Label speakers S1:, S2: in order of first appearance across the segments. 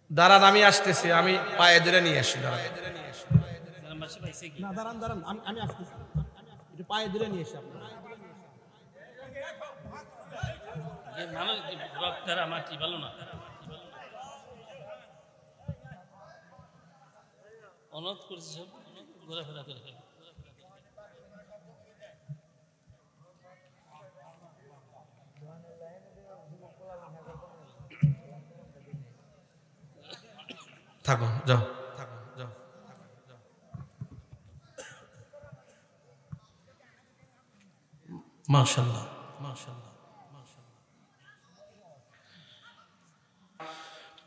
S1: দাঁড়ান, আমি আসতেছি, আমি পায়ে ধরে নিয়ে আসি। দাঁড়ান, আমি আসতেছি, একটু পায়ে ধরে নিয়ে আসি।
S2: অনুরোধ করছি সব ঘোরাফেরা করে ফেলে।
S1: থাকো, যাও। মাশাআল্লাহ, মাশাআল্লাহ।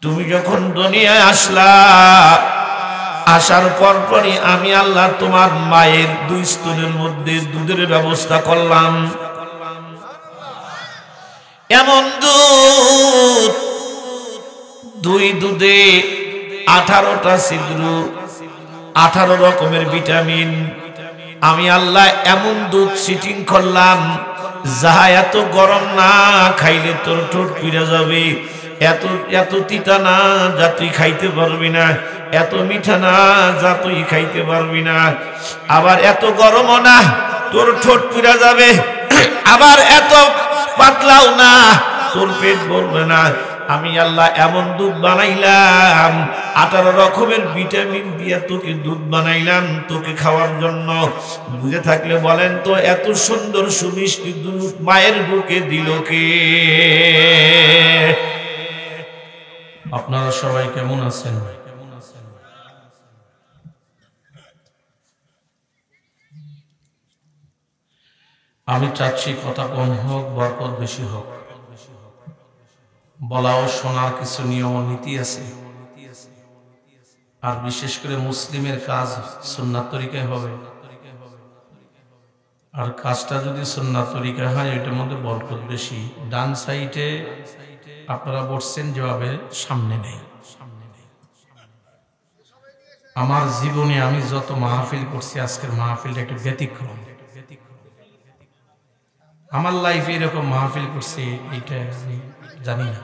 S1: তুমি যখন দুনিয়ায় আসলা, আসার পরপরই আমি আল্লাহ তোমার মায়ের দুই স্তনের মধ্যে দুধের ব্যবস্থা করলাম। এমন দুধ, দুই দুধে 18টা ছিদ্র, 18 রকমের ভিটামিন। আমি আল্লাহ এমন দুধ সিটিং করলাম, যাহা এত গরম না খাইলে তোর ঠোঁট পিড়ে যাবে, এত এত তিতা না যা তুই খাইতে পারবি না, এত মিঠা না যা তুই খাইতে পারবি না, আবার এত গরমও না তোর ঠোঁট পিড়ে যাবে, আবার এত পাতলাও না তোর পেট ভরবে না। আমি আল্লাহ এমন দুধ বানাইলাম, 18 রকমের ভিটামিন দিয়ে তোকে দুধ বানাইলাম তোকে খাওয়ার জন্য। বুঝে থাকলে বলেন তো, এত সুন্দর সুমিষ্টি দুধ মায়ের বুকে দিল কে? আপনারা সবাই কেমন আছেন? আমি চাচ্ছি কথা কম হোক, বরকত বেশি হোক। বলা ও শোনার কিছু নিয়ম নীতি আছে, আর বিশেষ করে মুসলিমের কাজ সুন্নাত তরিকায় হবে, আর কাজটা যদি সুন্নাত তরিকায় হয় এটার মধ্যে বরকত বেশি। ডান সাইডে আপনারা বসছেন যেভাবে, সামনে নেই। আমার জীবনে আমি যত মাহফিল করছি, আজকের মাহফিলটা একটু ব্যতিক্রম। আমার লাইফে এরকম মাহফিল করছি এটা আমি জানি না।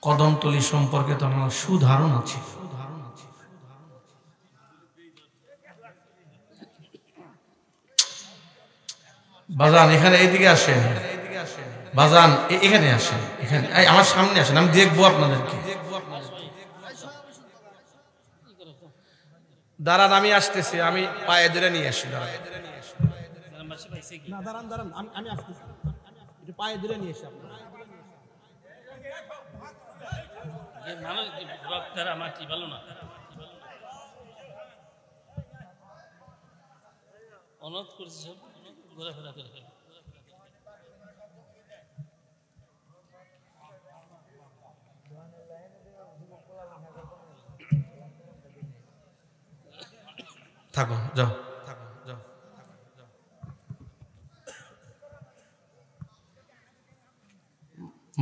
S1: কদমতলী সম্পর্কে তো আমার সুধারণা ছিল। বাজান এখানে এইদিকে আসেন, বাজান এখানে আসেন, এখানে আমার সামনে আসেন, আমি দেখবো আপনাদেরকে। দাঁড়ান, আমি আসতেছি, আমি পায়ে ধরে নিয়ে আসি। দাঁড়ান, আমি আসতেছি, একটু পায়ে ধরে নিয়ে আসি।
S2: আমার কি ভালো না, অনুরোধ করছি সব ঘোরাফেরা করে ফেলে।
S1: থাকো, যাও।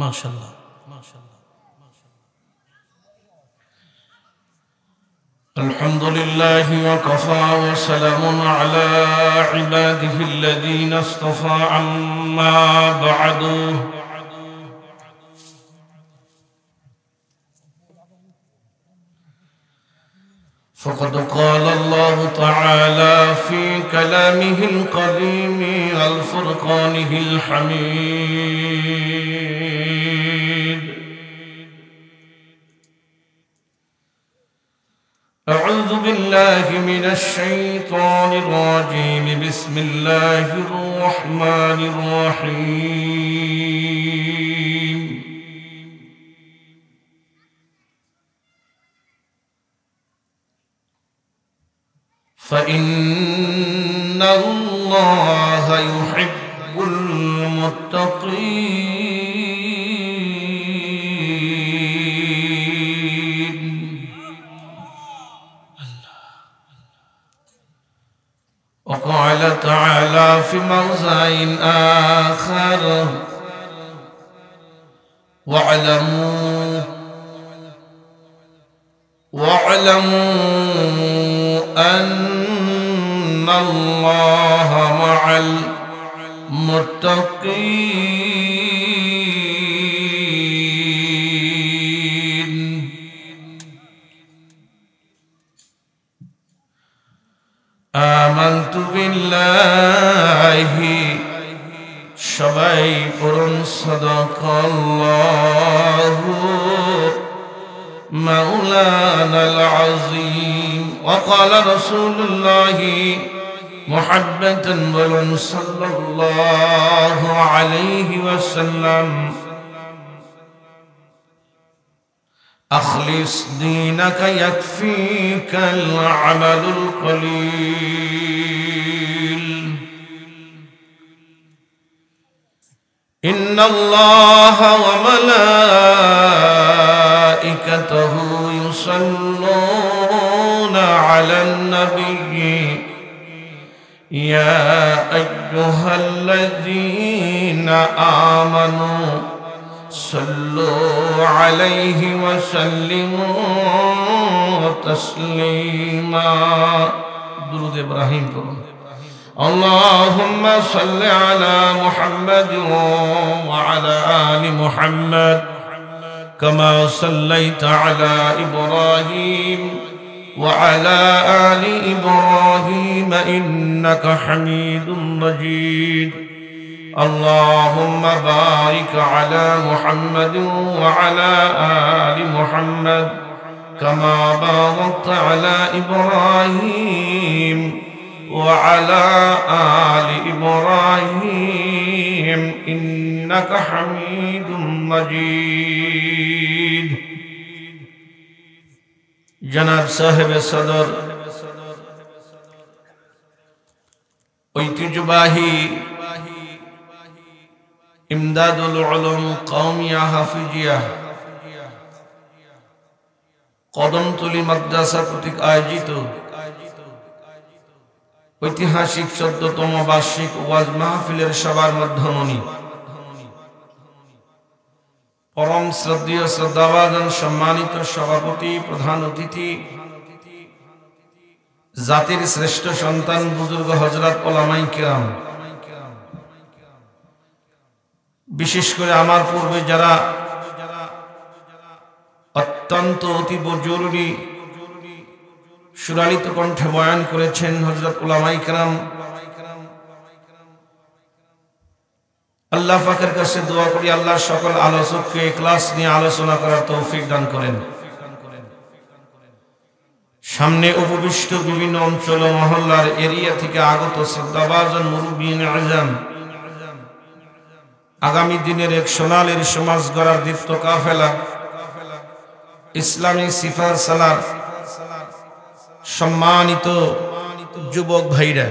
S1: মাশাআল্লাহ, মাশাআল্লাহ। الحمد لله وكفى وسلام على عباده الذين اصطفى. عما بعد، فقد قال الله تعالى في كلامه القديم الفرقانه الحميد: أعوذ بالله من الشيطان الرجيم. بسم الله الرحمن الرحيم. فإن الله يحب المتقين. وقال تعالى في موضع آخر: واعلموا أن الله مع المتقين. সবাই পড়ুন সাদাকাল্লাহু মাওলানাল আযীম ওয়া ক্বালা রাসূলুল্লাহি মুহাব্বাতান বলুন সাল্লাল্লাহু আলাইহি ওয়াসাল্লাম أخلص دينك يكفيك العمل القليل إن الله وملائكته يصلون على النبي يا أيها الذين آمنوا صلوا عليه وسلموا تسليما درود إبراهيم قرون اللهم صل على محمد وعلى آل محمد كما صليت على إبراهيم وعلى آل إبراهيم إنك حميد مجيد اللهم بارك على محمد وعلى آل محمد كما باركت على إبراهيم وعلى آل إبراهيم إنك حميد مجيد جناب صاحب صدر ঐতিহ্যবাহী ইমদাদুল উলুম কওমিয়া হাফিজিয়া কদমতলী মাদ্রাসা কর্তৃক আয়োজিত ঐতিহাসিক ১৪তম বার্ষিক ওয়াজ মাহফিলের সবার মধ্যমণি পরম শ্রদ্ধেয় শ্রদ্ধাভাজন সম্মানিত সভাপতি প্রধান অতিথি জাতির শ্রেষ্ঠ সন্তান বুজুর্গ হযরত উলামায়ে কিরাম বিশেষ করে আমার পূর্বে যারা অত্যন্ত অতীব জরুরি সুরালিত কণ্ঠে বয়ান করেছেন হযরত উলামায়ে কেরাম আল্লাহ পাকের কাছে দোয়া করি আল্লাহ সকল আলোচককে ইখলাস নিয়ে আলোচনা করার তৌফিক দান করেন সামনে উপবিষ্ট বিভিন্ন অঞ্চল ও মহল্লার এরিয়া থেকে আগত শ্রদ্ধাভাজন মুরব্বিয়ান আযম আগামী দিনের এক সোনালীর সমাজ গড়ার দীপ্ত কাফেলা ইসলামী সিফার সালার সম্মানিত যুবক ভাইরা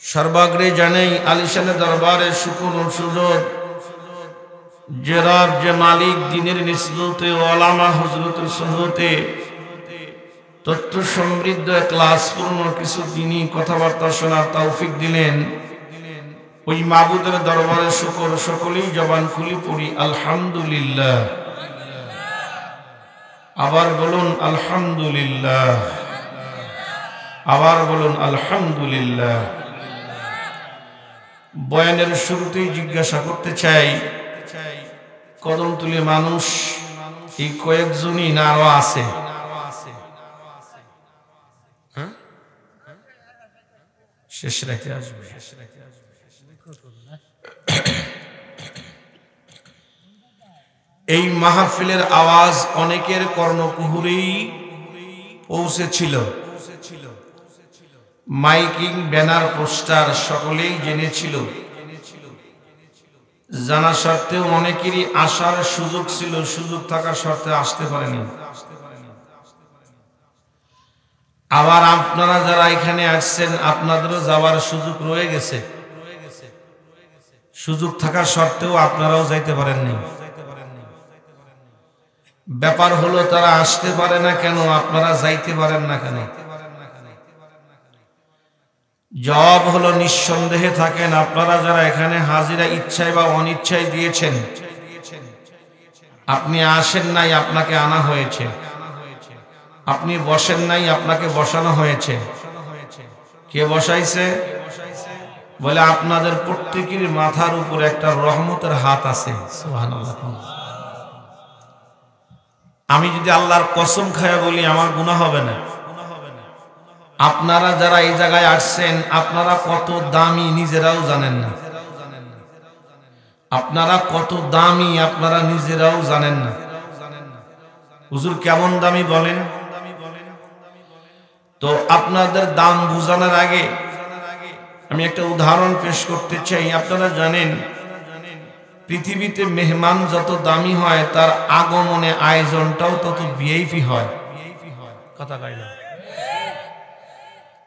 S1: সর্বাগ্রে জানাই আলিশানে দরবারে শুকর ও সুজুদ যে রব যে মালিক দিনের নিসবতে ওলামা হযরতের সুহবতে তত্ত্ব সমৃদ্ধ ক্লাসপূর্ণ কিছু দিনী কথাবার্তা শোনার তৌফিক দিলেন ওই মাবুদের দরবারে শুকর সকলেই জবান খুলি পড়ি আলহামদুলিল্লাহ আবার বলুন আলহামদুলিল্লাহ আবার বলুন আলহামদুলিল্লাহ বয়ানের শুরুতেই জিজ্ঞাসা করতে চাই কদমতলী মানুষ এই কয়েকজনই না আরো আছে শেষ রাতে আসবে এই মাহফিলের আওয়াজ অনেকের কর্ণকুহুরেই পৌঁছেছিল মাইকিং ব্যানার পোস্টার সকলেই জেনেছিল জানা সত্ত্বেও অনেকেরই আসার সুযোগ ছিল সুযোগ থাকা সত্ত্বেও আসতে পারেনি আবার আপনারা যারা এখানে আসছেন আপনাদেরও যাওয়ার সুযোগ রয়ে গেছে সুযোগ থাকা সত্ত্বেও আপনারাও যাইতে পারেননি ব্যাপার হলো তারা আসতে পারে না কেন আপনারা যাইতে পারেন না কেন জবাব হলো নিঃসন্দেহে থাকেন আপনারা যারা এখানে হাজিরা ইচ্ছায় বা অনিচ্ছায় দিয়েছেন আপনি আসেন নাই আপনাকে আনা হয়েছে আপনি বসেন নাই আপনাকে বসানো হয়েছে কে বসাইছে বলে আপনাদের প্রত্যেকের মাথার উপর একটা রহমতের হাত আছে সুবহানাল্লাহ আমি যদি আল্লাহর কসম খায়া বলি আমার গুনাহ হবে না আপনারা যারা এই জায়গায় আসছেন আপনারা কত দামি নিজেরাও জানেন না আপনারা কত দামি আপনারা নিজেরাও জানেন না। হুজুর কেমন দামি বলেন তো? আপনাদের দাম বোঝানোর আগে আমি একটা উদাহরণ পেশ করতে চাই। আপনারা জানেন পৃথিবীতে মেহমান যত দামি হয় তার আগমনে আয়োজনটাও তত ভিআইপি হয়। কথা কয় না?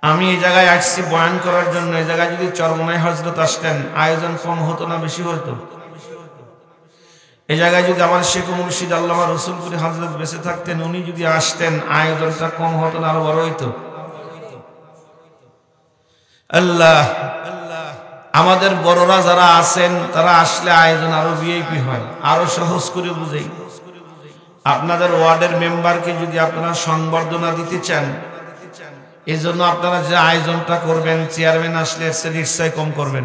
S1: আমি এই জায়গায় আসছি বয়ান করার জন্য। এই জায়গায় যদি চরমনাই হযরত আসতেন আয়োজন কম হতো না বেশি হতো? এই জায়গায় যদি আমার শেখ মুর্শিদ আল্লামা রসুলপুরি হযরত বেঁচে থাকতেন, উনি যদি আসতেন আয়োজনটা কম হতো না আরো বড় হইতো? আল্লাহ, আমাদের বড়রা যারা আছেন তারা আসলে আয়োজন আরো ভিআইপি হয়। আরো সহজ করে বুঝাই, আপনাদের ওয়ার্ডের মেম্বারকে যদি আপনারা সংবর্ধনা দিতে চান, এই জন্য আপনারা যে আয়োজনটা করবেন, চেয়ারম্যান আসলে নিশ্চয় কম করবেন।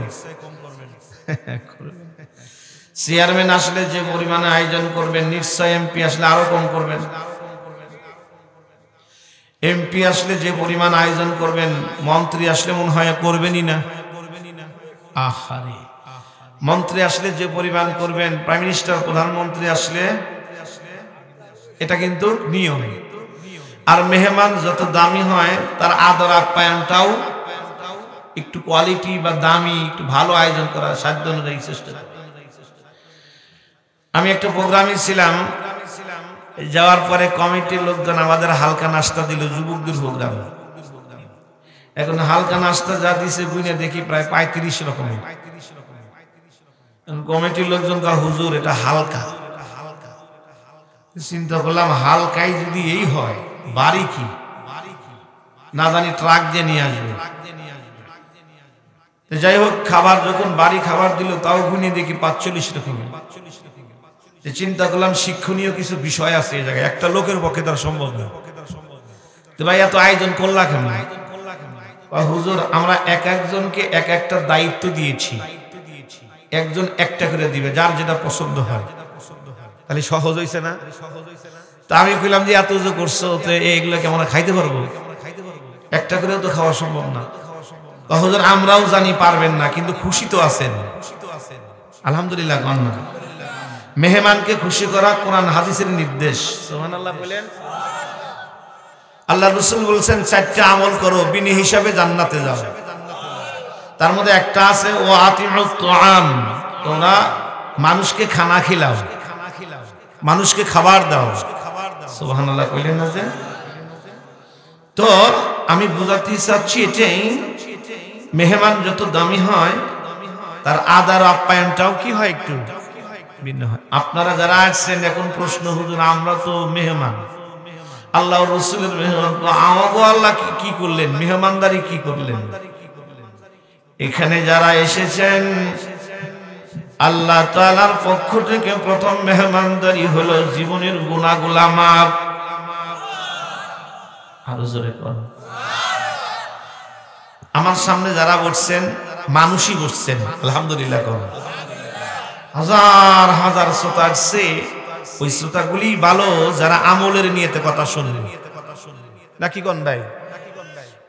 S1: চেয়ারম্যান আসলে যে পরিমাণে আয়োজন করবেন, নিশ্চয় এমপি আসলে আরো কম করবেন। এমপি আসলে যে পরিমাণ আয়োজন করবেন, মন্ত্রী আসলে মনে হয় করবেনই না। আহারে, মন্ত্রী আসলে যে পরিমাণ করবেন, প্রাইম মিনিস্টার প্রধানমন্ত্রী আসলে, এটা কিন্তু নিয়ম। আর মেহমান যত দামি হয় তার আদর আপ্যায়নটাও একটু কোয়ালিটি বা দামি, একটু ভালো আয়োজন করার সাধ্য অনুযায়ী চেষ্টা করে। আমি একটা প্রোগ্রামে ছিলাম, যাওয়ার পরে কমিটির লোকজন আমাদের হালকা নাস্তা দিল, যুবকদের প্রোগ্রাম। এখন হালকা নাস্তা যা দিছে গুনে দেখি প্রায় 35 রকমের। কমিটির লোকজন কয় হুজুর এটা হালকা। চিন্তা করলাম হালকাই যদি এই হয়, বাড়ি কি না জানি ট্রাক দিয়ে নিয়ে আসবে। যাই হোক, খাবার যখন বাড়ি খাবার দিল তাও গুনে দেখি 45 রকমের। চিন্তা করলাম শিক্ষণীয় কিছু বিষয় আছে এই জায়গায়, একটা লোকের পক্ষে তার সম্ভব না। তো ভাই এত আয়োজন করলা কেন? হুজুর আমরা এক একজনকে এক একটা দায়িত্ব দিয়েছি, একজন একটা করে দিবে, যার যেটা পছন্দ হয়। তাহলে সহজ হয়েছে না? তা আমি কইলাম যে এত যে করছো, তো এইগুলো কেমন খাইতে পারবো? একটা করেও তো খাওয়া সম্ভব না। হুজুর আমরাও জানি পারবেন না, কিন্তু খুশি তো আছেন। আলহামদুলিল্লাহ। মেহমানকে খুশি করা কোরআন হাদিসের নির্দেশ। সুবহানাল্লাহ বলেন। আল্লাহ রাসূল বলেছেন 4টা আমল করো, বিনি হিসাবে জান্নাতে যাও। তার মধ্যে একটা আছে ও আতিমুত তুআম, তোমরা মানুষকে খানা খিলাও, মানুষকে খাবার দাও। সুবহানাল্লাহ কইলেন না যে? তো আমি বুঝাতে চাচ্ছি এটাই, মেহমান যত দামি হয় তার আদর আপ্যায়নটাও কি হয় একটু ভিন্ন হয়। আপনারা যারা আসছেন এখন প্রশ্ন, হুজুর আমরা তো মেহমান, আল্লাহ রসুলের মেহমান, আমাগো আল্লাহ কি করলেন, মেহমানদারি কি করলেন? এখানে যারা এসেছেন আল্লাহ তাআলার পক্ষ থেকে প্রথম মেহমানদারি হলো জীবনের গুনাহগুলো মাফ। আরো জোরে কোন। আমার সামনে যারা বসছেন মানুষই বসছেন, আলহামদুলিল্লাহ কোন। হাজার হাজার শ্রোতা আসছে, ওই শ্রোতাগুলি ভালো যারা আমলের নিয়তে কথা শুনবে, নাকি কোন ভাই?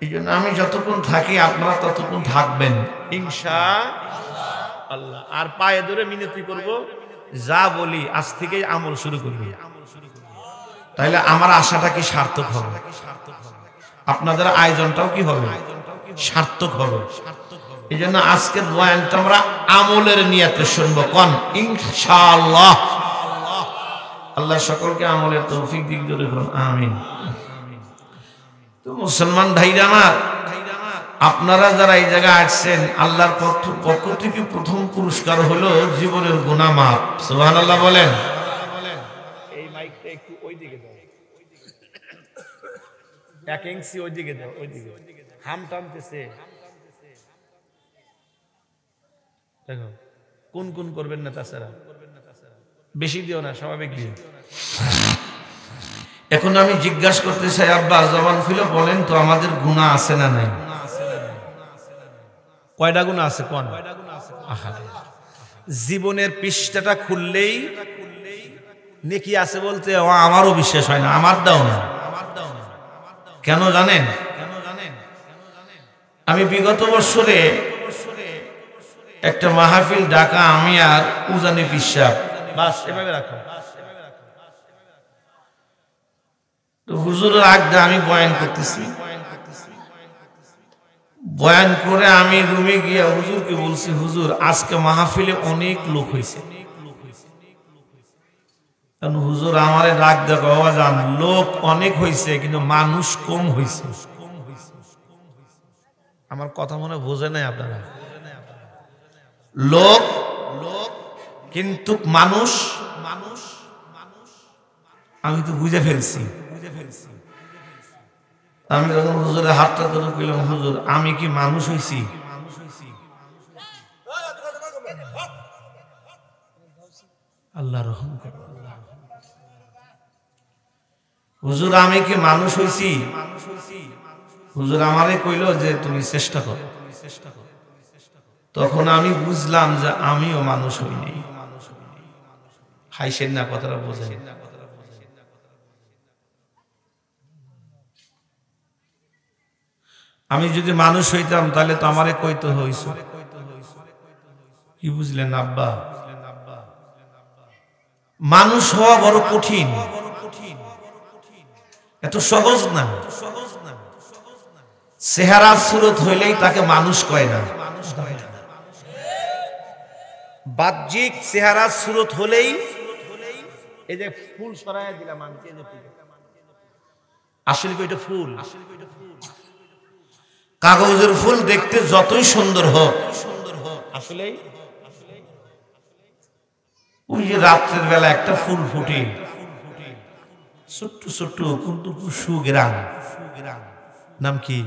S1: এই জন্য আমি যতক্ষণ থাকি আপনারা ততক্ষণ থাকবেন ইনশাআল্লাহ। আর পায়ে ধরে মিনতি করব, যা বলি আজ থেকেই আমল শুরু করবি, তাইলে আমার আশাটা কি সার্থক হবে, আপনাদের আয়োজনটাও কি হবে, সার্থক হবে। এই জন্য আজকের বয়ানটা আমরা আমলের নিয়তে শুনবো, কোন ইনশাআল্লাহ। আল্লাহ সকলকে আমলের তৌফিক দিক জোরে করুন, আমিন। তো মুসলমান ভাইরা আমার, আপনারা যারা এই জায়গায় আসছেন আল্লাহর পক্ষ থেকে প্রথম পুরস্কার হলো জীবনের গুনাহ মাফ। সুবহানাল্লাহ বলেন। এই মাইকটা একটু ওইদিকে দাও, 1 ইঞ্চি ওইদিকে দাও, ওইদিকে হাম টানতেছে। দেখো কোন কোন করবেন না, তাছাড়া বেশি দিও না, স্বাভাবিক দিও। এখন আমি জিজ্ঞাসা করতে চাই, আব্বা জবান খুলে বলেন তো আমাদের গুনাহ আছে না নাই? কয়টা গুনাহ আছে কোন? জীবনের পৃষ্ঠাটা খুললেই নেকি আছে বলতে আমারও বিশ্বাস হয় না, আমার দাও না। কেন জানেন? আমি বিগত বছরে একটা মাহফিল ডাকা আমি আর উজানি পিসাব, বাস এভাবে রাখো। তো হুজুরের আগদা আমি বয়ান করতেছি, বয়ান করে আমি রুমে গিয়ে হুজুরকে বলছি, হুজুর আজকে মাহফিলে অনেক লোক হয়েছে। হুজুর আমারে ডাক দেখো, বাবা জান লোক অনেক হয়েছে কিন্তু মানুষ কম হয়েছে। আমার কথা মনে বোঝে নাই আপনারা? লোক কিন্তু মানুষ, আমি তো বুঝে ফেলছি। আমি যখন হুজুরের হাতটা ধরে কইলাম, হুজুর আমি কি মানুষ হইছি? আল্লাহ রহম করো। হুজুর আমি কি মানুষ হইছি? হুজুর আমারে কইল যে তুমি চেষ্টা করো। তখন আমি বুঝলাম যে আমিও মানুষ হইনি। হাইছেন না, কথাটা বোঝেন? আমি যদি মানুষ হইতাম তাহলে তো আমারে কইতে হইছ। কি বুঝলেন আব্বা? মানুষ হওয়া বড় কঠিন, এত সহজ না। চেহারা সুরত হইলেই তাকে মানুষ কয় না। বাহ্যিক চেহারা সুরত হলেই, এই যে ফুল সরাইয়া দিলাম আমি, আসলে কি এটা ফুল? কাগজের ফুল দেখতে যতই সুন্দর হোক, আসলে ওই যে রাত্রের বেলা একটা ফুল ফুটে ছোট্ট ছোট্ট কিন্তু সুগ্রাম, নাম কি?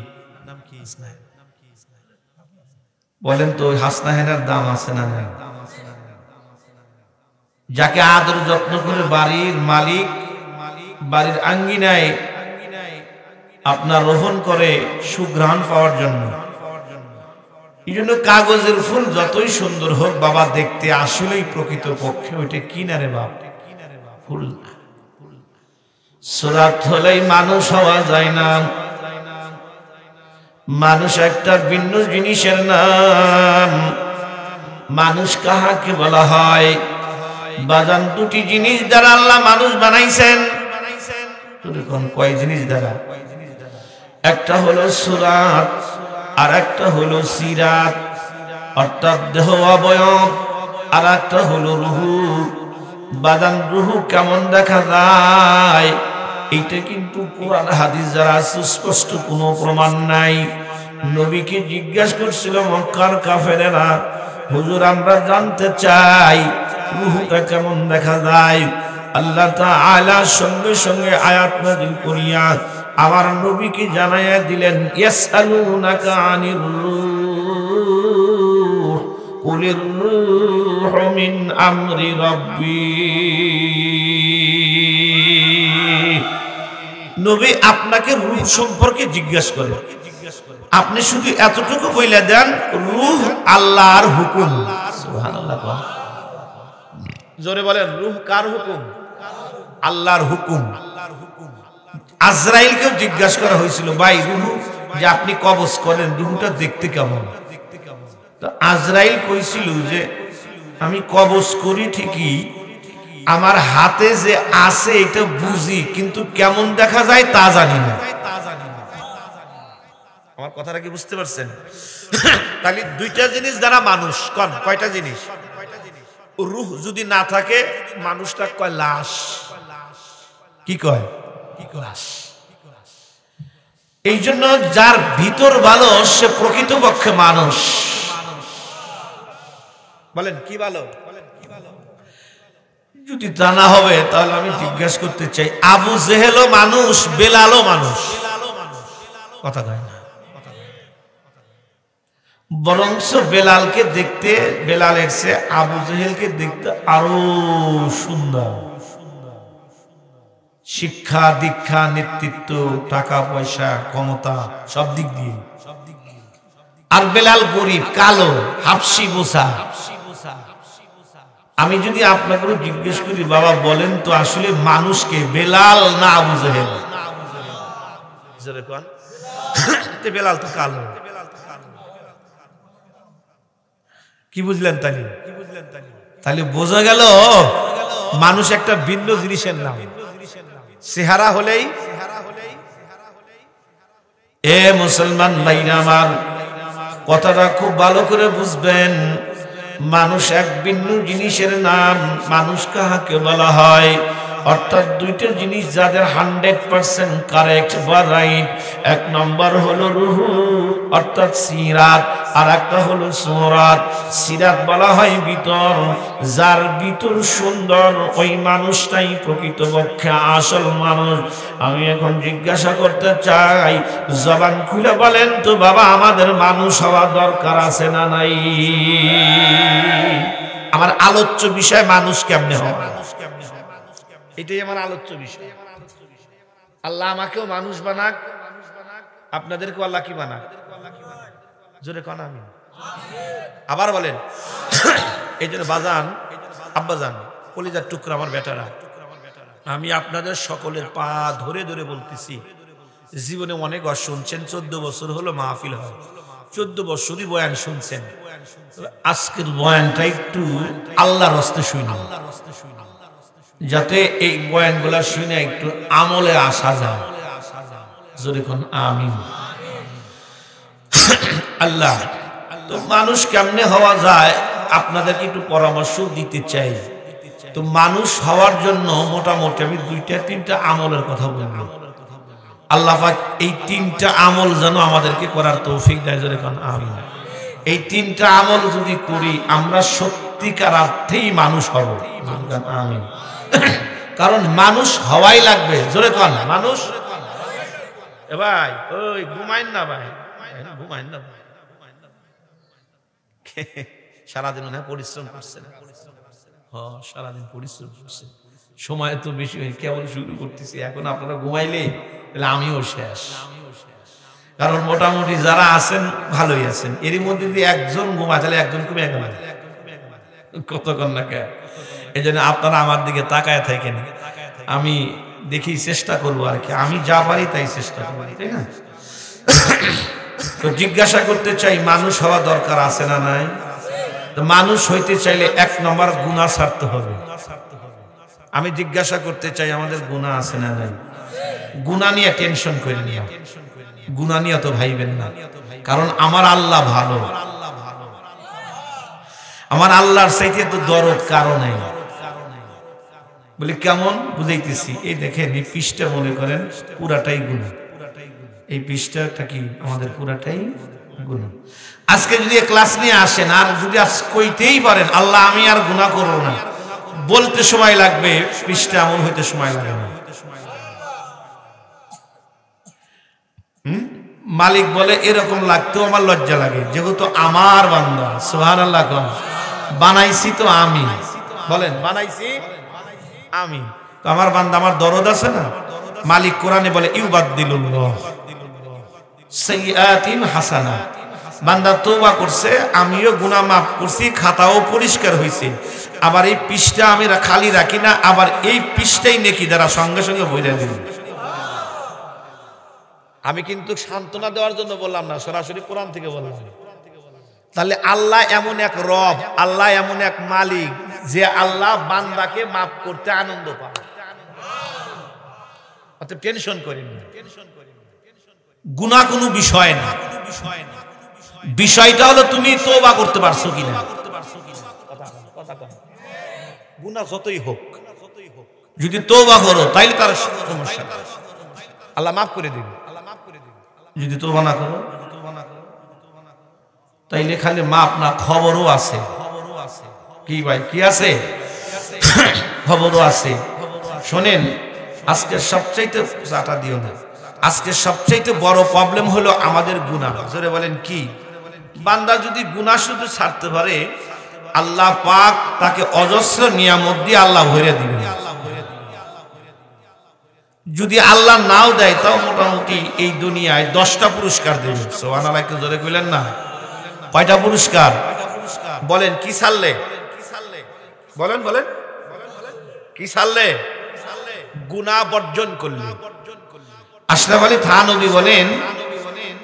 S1: বলেন তো, ওই হাসনা হেনার দাম আছে না নাই? যাকে আদর যত্ন করে বাড়ির মালিক বাড়ির আঙ্গিনায় আপনার রোপণ করে সুঘ্রাণ পাওয়ার জন্য। এই জন্য কাগজের ফুল যতই সুন্দর হোক বাবা, দেখতে আসলেই প্রকৃত পক্ষে ওইটা কি না রে বাপ, ফুল না। সুরাত হলেই মানুষ হওয়া যায় না। মানুষ একটা ভিন্ন জিনিসের নাম। মানুষ কাহাকে বলা হয়? বাজান দুটি জিনিস দ্বারা আল্লাহ মানুষ বানাইছেন। কয় জিনিস দ্বারা? একটা হলো সুরাত আর একটা হলো সিরাত, অর্থাৎ দেহ অবয়ব, আর একটা হলো রুহু। বাজান রুহু কেমন দেখা যায় এইটা কিন্তু কোরআন হাদিস যারা সুস্পষ্ট কোনো প্রমাণ নাই। নবীকে জিজ্ঞাসা করছিল মক্কার কাফেরেরা, হুজুর আমরা জানতে চাই রুহুটা কেমন দেখা যায়। আল্লাহ তাআলা সঙ্গে সঙ্গে আয়াত নাযিল করিয়া আমার নবীকে জানাইয়া দিলেন, ইয়াসআলুনাকা আনির রূহ কুলির রূহু মিন আমরি রাব্বি। নবী আপনাকে রূহ সম্পর্কে জিজ্ঞাসা করে, আপনি শুধু এতটুকু বইলা দেন রূহ আল্লাহর হুকুম। সুবহানাল্লাহ। জোরে বলেন, রূহ কার হুকুম? আল্লাহর হুকুম। আজরাইলকেও জিজ্ঞাসা করা হয়েছিল, ভাই রূহ যে আপনি কবজ করেন রূহটা দেখতে কেমন? তো আজরাইল কইছিল যে আমি কবজ করি ঠিকই, আমার হাতে যে আছে এটা বুঝি, কিন্তু কেমন দেখা যায় তা জানি না। আমার কথাটা কি বুঝতে পারছেন? তাহলে দুইটা জিনিস দ্বারা মানুষ, কোন কয়টা জিনিস? রূহ যদি না থাকে মানুষটা কয় লাশ। কি কয়? লাশ। এই জন্য যার ভিতর ভালো সে প্রকৃতপক্ষে মানুষ। বলেন কি ভালো? যদি তা না হবে তাহলে আমি জিজ্ঞাসা করতে চাই, আবু জেহেলও মানুষ, বেলালও মানুষ। কথা কয় না। বরঞ্চ বেলালকে দেখতে, বেলালের চেয়ে আবু জেহেলকে দেখতে আরো সুন্দর। শিক্ষা দীক্ষা নেতৃত্ব টাকা পয়সা ক্ষমতা সব দিক দিয়ে। আর বেলাল গরিব, কালো, হাফসি বোসা। আমি যদি আপনাকে জিজ্ঞেস করি, বাবা বলেন তো আসলে মানুষকে বেলাল না আবু জেহেল? বেলাল তো কালো। কি বুঝলেন তাহলে? তাহলে বোঝা গেল মানুষ একটা ভিন্ন জিনিসের নাম। চেহারা হলেই এ মুসলমান ভাইরা আমার, কথাটা খুব ভালো করে বুঝবেন। মানুষ এক ভিন্ন জিনিসের নাম। মানুষ কাহাকে বলা হয়? অর্থাৎ দুইটা জিনিস যাদের 100% কারেক্ট বা রাইট। এক নম্বর হলো রুহু অর্থাৎ সিরাত, আর একটা হলো সুরাত। সিরাত বলা হয় ভিতর, যার ভিতর সুন্দর ওই মানুষটাই প্রকৃতপক্ষে আসল মানুষ। আমি এখন জিজ্ঞাসা করতে চাই, জবান খুলে বলেন তো বাবা, আমাদের মানুষ হওয়া দরকার আছে না নাই? আমার আলোচ্য বিষয় মানুষ কেমনে হবে, এটাই আমার আলোচ্য বিষয়। আল্লাহ আমাকেও মানুষ বানাক, আপনাদেরকেও আল্লাহ কি বানাক? জোরে কোন আমি। আবার বলেন। এই জন্য বাজান, আব্বাজান, কলিজার টুকরা আমার বেটারা, আমি আপনাদের সকলের পা ধরে ধরে বলতেছি, জীবনে অনেক ওয়াজ শুনছেন, 14 বছর হলো মাহফিল হয়, 14 বছরই বয়ান শুনছেন। আজকের বয়ানটা একটু আল্লাহর হস্তে শুনুন, যাতে এই বয়ানগুলা শুনে একটু আমলে আসা যায়। যদি কোন আমিন। আল্লাহ, তো মানুষ কেমনে হওয়া যায় আপনাদেরকে একটু পরামর্শ দিতে চাই। তো মানুষ হওয়ার জন্য মোটামুটি আমি 2-3টা আমলের কথা বলবো। আল্লাহ পাক এই 3টা আমল যেন আমাদেরকে করার তৌফিক দেয়। যদি কোন আমিন। এই 3টা আমল যদি করি আমরা সত্যিকার অর্থেই মানুষ হব। আমিন। কারণ মানুষ হওয়াই লাগবে। জোরে কন মানুষ। এ ভাই, ওই ঘুমাইন না ভাই, ঘুমাইন না ভাই। সারাদিন মনে হয় পরিশ্রম করছেন। সারাদিন পরিশ্রম করছেন, সময় তো বেশি হয়ে কেবল শুরু করতেছি। এখন আপনারা ঘুমাইলে তাহলে আমিও শেষ। কারণ মোটামুটি যারা আছেন ভালোই আছেন, এরই মধ্যে যদি একজন ঘুমায় তাহলে একজন কমে গেল। কতক্ষণ না কে? এই জন্য আপনারা আমার দিকে তাকায় থাকেন, আমি দেখি চেষ্টা করবো আর কি, আমি যা পারি তাই চেষ্টা করবো, তাই না? তো জিজ্ঞাসা করতে চাই, মানুষ হওয়া দরকার আছে না নাই? তো মানুষ হইতে চাইলে 1 নম্বর গুনাহ ছাড়তে হবে। আমি জিজ্ঞাসা করতে চাই, আমাদের গুনাহ আছে না নাই? গুনাহ নিয়ে টেনশন করে নিও, গুনাহ নিয়ে তো ভাইবেন না। কারণ আমার আল্লাহ ভালো, আমার আল্লাহর চাইতে তো দরদ কারো নেই। বলে কেমন বুঝাইতেছি, এই দেখেন এই পৃষ্ঠা মনে করেন পুরাটাই গুনাহ। এই পৃষ্ঠাটা কি আমাদের পুরাটাই গুনাহ। আজকে যদি ক্লাস নিয়ে আসেন আর যদি আজ কইতেই পারেন আল্লাহ আমি আর গুনাহ করব না, বলতে সময় লাগবে, পৃষ্ঠা এমন হইতে সময় লাগে না। মালিক বলে এরকম লাগতেও আমার লজ্জা লাগে, যেহেতু আমার বান্দা। সুবহানাল্লাহ। কোন বানাইছি তো আমি, বলেন বানাইছি আমি তো, আমার বান্দা, আমার দরদ আছে না? মালিক কোরআনে বলে ইউবাদদিলুল্লাহ সাইয়্যাতিন হাসানা। বান্দা তওবা করছে, আমিও গুনাহ মাফ করছি, খাতাও পরিষ্কার হইছে। আবার এই পৃষ্ঠা আমি খালি রাখি না, আবার এই পৃষ্ঠাই নেকি দ্বারা সঙ্গে সঙ্গে ভরে দিই। আমি কিন্তু সান্ত্বনা দেওয়ার জন্য বললাম না, সরাসরি কোরআন থেকে বললাম। তাহলে আল্লাহ এমন এক রব, আল্লাহ এমন এক মালিক, যে আল্লাহ বান্দাকে মাফ করতে আনন্দ পায়। অত টেনশন করেন না, গুনাহ কোনো বিষয় না। বিষয়টা হলো তুমি তওবা করতে পারছো কিনা। গুনাহ যতই হোক, যদি তওবা করো তাইলে তার সমস্যা, আল্লাহ মাফ করে দিবে। যদি তওবা না করো তাইলে খালি মাপ না, খবরও আছে। কি ভাই, কি আছে? খবরও আছে। শোনেন, আজকে সবচাইতে জাটা দিও না, আজকে সবচাইতে বড় প্রবলেম হলো আমাদের গুনাহ। জোরে বলেন কি? বান্দা যদি গুনাহ শুধু ছাড়তে পারে, আল্লাহ পাক তাকে অজস্র নিয়ামত দিয়ে আল্লাহ ভরে দিবেন। যদি আল্লাহ নাও দেয় তাও মোটামুটি এই দুনিয়ায় 10টা পুরস্কার দেবে। সুবহানাল্লাহ। একটু জোরে কইলেন না? কয়টা পুরস্কার বলেন? কি ছাড়লে? বলেন বলেন, কি ছাড়লে? গুনাহ বর্জন করলে। আশরাফ আলী থানভী বলেন,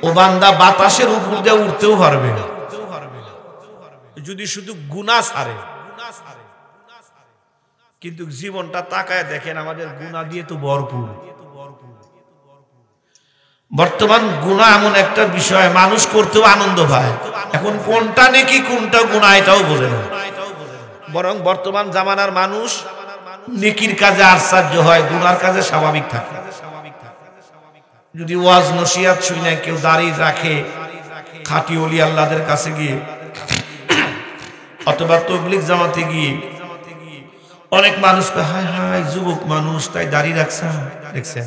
S1: ও বান্দা বাতাসের উপর দিয়ে উঠতেও পারবে, যদি শুধু গুনাহ ছাড়ে, কিন্তু জীবনটা তাকায় দেখেন আমাদের গুনাহ দিয়ে তো ভরপুর। বর্তমান গুনাহ এমন একটা বিষয়, মানুষ করতেও আনন্দ পায়, এখন কোনটা নেকি কোনটা গুনাহ এটাও বোঝে না। বরং বর্তমান জামানার মানুষ নেকির কাজে আশ্চর্য হয়, গুনার কাজে স্বাভাবিক থাকে। যদি ওয়াজ নসিহত শুনে কেউ দাঁড়িয়ে রাখে খাঁটি ওলি আল্লাহদের কাছে গিয়ে অথবা তাবলীগ জামাতে গিয়ে, অনেক মানুষ হায় হায় যুবক মানুষ তাই দাঁড়িয়ে রাখছে, দেখছেন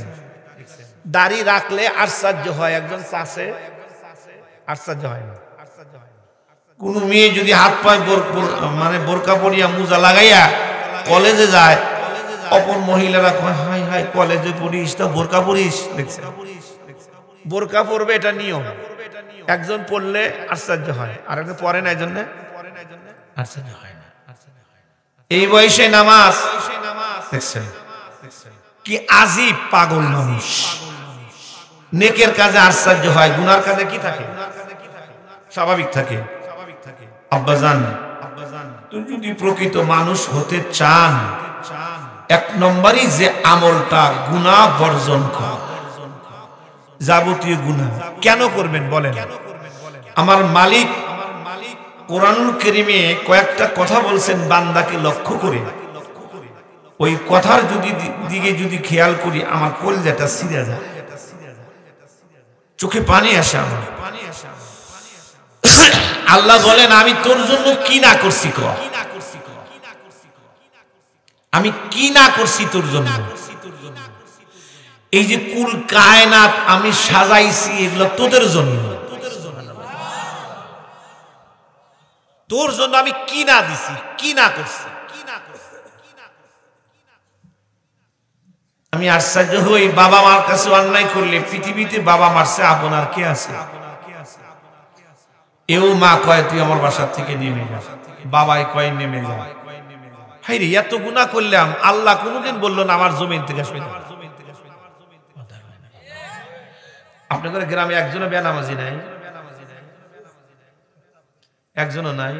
S1: দাঁড়িয়ে রাখলে আশ্চর্য হয়, একজন চাষে আশ্চর্য হয় না। কোন মেয়ে যদি হাত পায় মানে বোরকা পরিয়া মোজা লাগাইয়া কলেজে যায়, অপর মহিলারা হাই হাই কলেজে পড়িস তা বোরকা পরিস, দেখছেন বোরকা পরবে এটা নিয়ম, একজন পড়লে আশ্চর্য হয় আর একজন পরে না, এই জন্য আশ্চর্য হয় না। এই বয়সে নামাজ, দেখছেন কি আজীব পাগল মানুষ। নেকের কাজে আশ্চর্য হয়, গুনার কাজে কি থাকে স্বাভাবিক থাকে। আব্বাজান, তুই যদি প্রকৃত মানুষ হতে চান, এক নম্বরই যে আমলটা গুনাহ বর্জন কর, যাবতীয় গুনাহ। কেন করবেন বলেন? আমার মালিক কোরআনুল কারীমে কয়েকটা কথা বলছেন বান্দাকে লক্ষ্য করে, ওই কথার দিকে যদি খেয়াল করি আমার কলিজাটা ছিঁড়ে যায়, চোখে পানি আসে আমার। আল্লাহ বলেন আমি তোর জন্য কি না করছি, আমি কি না করছি তোর জন্য। এই যে কুল কায়নাত আমি সাজাইছি এগুলো তোদের জন্য, তোর জন্য আমি কি না দিছি, কি না করছি। আমি আশ্চর্য হই, বাবা মার কাছে অন্যায় করলে পৃথিবীতে বাবা মারছে আপনার কে আছে? এও মা কয় তুই আমার বাসার থেকে নেমে যা, বাবাই কয় নেমে যা। হাই রে, এত গুনাহ করলাম, আল্লাহ কোনোদিন বললো না আমার জমিন থেকে আসবে না। আপনাদের গ্রামে একজনও বেনামাজি নাই? একজনও নাই?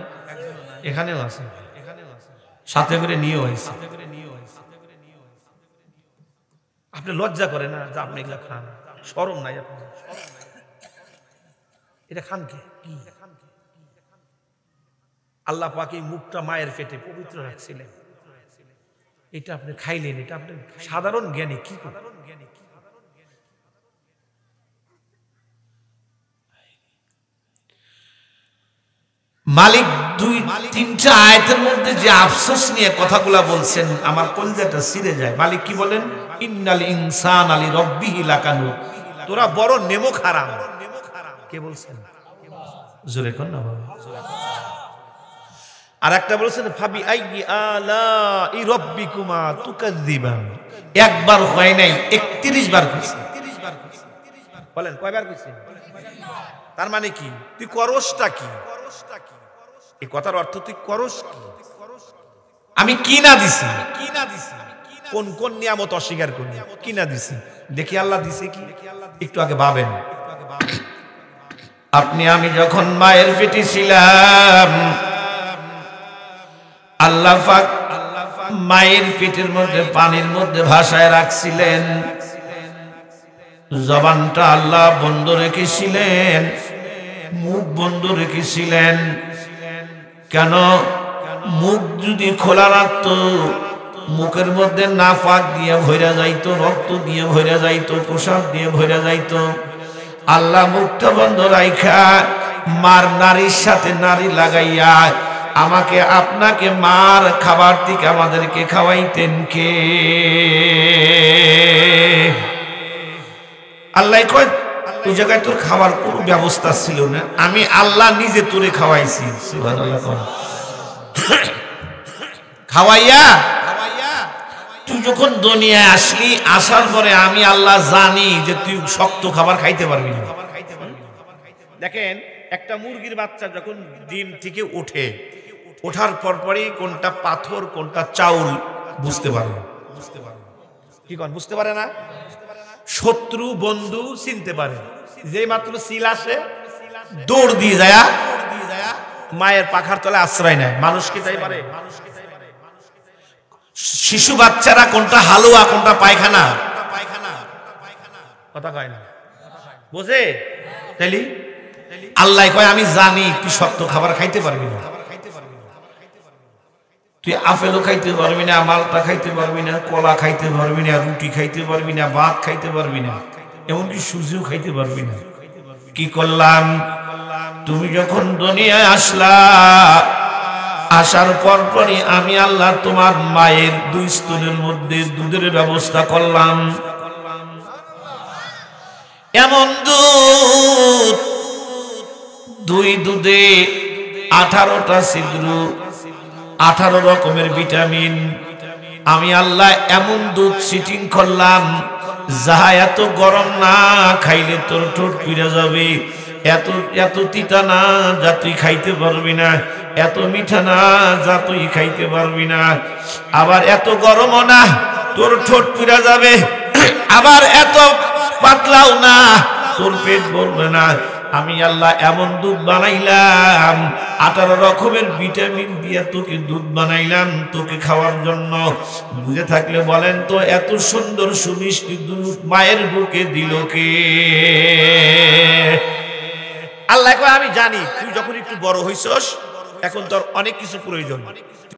S1: এখানেও আছে, সাথে করে নিয়েও হয়েছে। আপনি লজ্জা করে না যে আপনি এগুলা খান? শরম নাই আপনার? এটা খান কে? আল্লাহ পাক এই মুখটা মায়ের পেটে পবিত্র রাখছিলেন, এটা আপনি খাইলেন, এটা আপনি সাধারণ জ্ঞানী কি করেন? মালিক দুই তিনটা আয়াতের মধ্যে যে আফসোস নিয়ে কথাগুলা বলছেন আমার কলিজাটা ছিঁড়ে যায়। মালিক কি বলেন? ইন্নাল ইনসানা লিরাব্বিহি লাকানুত, তোরা বড় নেমো খারাম। কে বলছেন? জোরে কোন না বাবা। আর একটা বলছেন ফাবি আইয়ি আলাই রাব্বিকুমা তুকাযযিবান, একবার হয় নাই 31 বার কইছে। বলেন কয়বার কইছে? তার মানে কি? তুই করসটা কি? এই কথার অর্থ তুই করস কি? আমি কি না দিছি, কোন কোন নিয়ামত অস্বীকার করি, কি না দিছি, দেখি আল্লাহ দিছে কি? একটু আগে ভাবেন, আপনি আমি যখন মায়ের পেটে ছিলাম, আল্লাহ পাক মায়ের পেটের মধ্যে পানির মধ্যে ভাসায় রাখছিলেন, জবানটা আল্লাহ বন্ধ রেখেছিলেন, মুখ বন্ধ রেখেছিলেন। কেন? মুখ যদি খোলা রাখতো মুখের মধ্যে নাফাক দিয়ে ভইরা যাইতো, রক্ত দিয়ে ভইরা যাইতো, প্রসাব দিয়ে ভইরা যাইতো। আল্লাহ মুখটা বন্ধ রাইখা মার নারীর সাথে নারী লাগাইয়া আমাকে আপনাকে মার খাবার থেকে আমাদেরকে খাওয়াইতেন কে? আল্লাহ কয় ওই জায়গায় তোর খাবার কোনো ব্যবস্থা ছিল না, আমি আল্লাহ নিজে তোরে খাওয়াইছি। সুবহানাল্লাহ। খাওয়াইয়া তুই যখন দুনিয়ায় আসলি, আসার পরে আমি আল্লাহ জানি যে তুই শক্ত খাবার খাইতে পারবি না। দেখেন একটা মুরগির বাচ্চা যখন ডিম থেকে ওঠে, ওঠার পরপরই কোনটা পাথর কোনটা চাউল বুঝতে পারে। কি কন? বুঝতে পারে না? শত্রু বন্ধু চিনতে পারে, যে মাত্র সিল আসে দৌড় দিয়ে যায় মায়ের পাখার তলে আশ্রয় নেয়। মানুষ কি তাই পারে? শিশু বাচ্চারা কোনটা হালুয়া কোনটা পায়খানা কথা কয় না, বোঝে? তাইলে আল্লাহ কয় আমি জানি তুই শক্ত খাবার খাইতে পারবি না, তুই আপেলও খাইতে পারবি না, মালটা খাইতে পারবি না, কলা খাইতে পারবি না, রুটি খাইতে পারবি না, ভাত খাইতে পারবি না, এমনকি সুজিও খাইতে পারবি না। কি করলাম? তুমি যখন দুনিয়ায় আসলা, আসার পরপরই আমি আল্লাহ তোমার মায়ের দুই স্তনের মধ্যে দুধের ব্যবস্থা করলাম। এমন দুধ, দুই দুধে 18টা ছিদ্র, 18 রকমের ভিটামিন। আমি আল্লাহ এমন দুধ সিটিং করলাম, যাহা এত গরম না খাইলে তোর ঠোঁট পিড়ে যাবে, এত এত তিতা না যা তুই খাইতে পারবি না, এত মিঠা না যা তুই খাইতে পারবি না, আবার এত গরমও না তোর ঠোঁট পিড়ে যাবে, আবার এত পাতলাও না তোর পেট ভরবে না। আমি আল্লাহ এমন দুধ বানাইলাম, 18 রকমের ভিটামিন দিয়ে তোকে দুধ বানাইলাম তোকে খাওয়ার জন্য। বুঝে থাকলে বলেন তো, এত সুন্দর সুমিষ্টি দুধ মায়ের বুকে দিল কে? আল্লাহ কয় আমি জানি তুই যখন একটু বড় হইছস এখন তোর অনেক কিছু প্রয়োজন।